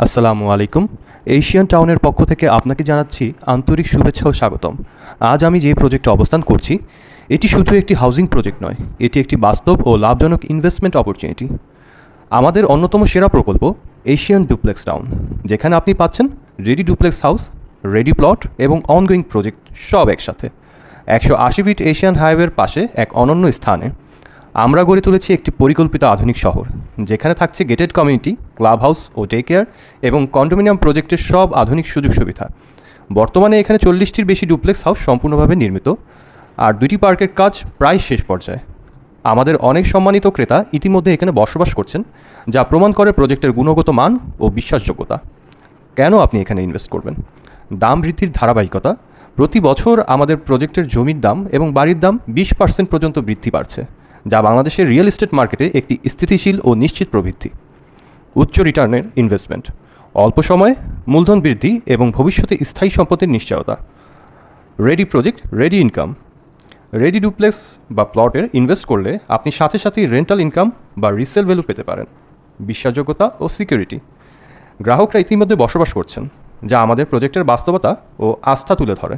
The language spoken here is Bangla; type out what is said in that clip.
আসসালামু আলাইকুম। এশিয়ান টাউনের পক্ষ থেকে আপনাকে জানাচ্ছি আন্তরিক শুভেচ্ছা ও স্বাগতম। আজ আমি যে প্রজেক্টে অবস্থান করছি এটি শুধু একটি হাউজিং প্রজেক্ট নয়, এটি একটি বাস্তব ও লাভজনক ইনভেস্টমেন্ট অপরচুনিটি। আমাদের অন্যতম সেরা প্রকল্প এশিয়ান ডুপ্লেক্স টাউন, যেখানে আপনি পাচ্ছেন ready duplex house, ready plot এবং অনগোয়িং প্রজেক্ট সব একসাথে 180 ফিট এশিয়ান হাইওয়ের পাশে এক অনন্য স্থানে। আমরা গড়ে তুলেছি একটি পরিকল্পিত আধুনিক শহর, যেখানে থাকছে গেটেড কমিউনিটি, ক্লাব হাউস ও ডে কেয়ার এবং কন্ডোমিনিয়াম প্রজেক্টের সব আধুনিক সুযোগ সুবিধা। বর্তমানে এখানে 40টির বেশি ডুপ্লেক্স হাউস সম্পূর্ণভাবে নির্মিত, আর 2টি পার্কের কাজ প্রায় শেষ পর্যায়ে। আমাদের অনেক সম্মানিত ক্রেতা ইতিমধ্যে এখানে বসবাস করছেন, যা প্রমাণ করে প্রজেক্টের গুণগত মান ও বিশ্বাসযোগ্যতা। কেন আপনি এখানে ইনভেস্ট করবেন? দাম বৃদ্ধির ধারাবাহিকতা। প্রতি বছর আমাদের প্রজেক্টের জমির দাম এবং বাড়ির দাম 20% পর্যন্ত বৃদ্ধি পাচ্ছে, যা বাংলাদেশের রিয়েল এস্টেট মার্কেটে একটি স্থিতিশীল ও নিশ্চিত প্রবৃদ্ধি। উচ্চ রিটার্নের ইনভেস্টমেন্ট, অল্প সময়ে মূলধন বৃদ্ধি এবং ভবিষ্যতে স্থায়ী সম্পদের নিশ্চয়তা। Ready project, ready income. Ready duplex বা প্লটের ইনভেস্ট করলে আপনি সাথে সাথেই রেন্টাল ইনকাম বা রিসেল ভ্যালু পেতে পারেন। বিশ্বাসযোগ্যতা ও সিকিউরিটি। গ্রাহকরা ইতিমধ্যে বসবাস করছেন, যা আমাদের প্রজেক্টের বাস্তবতা ও আস্থা তুলে ধরে।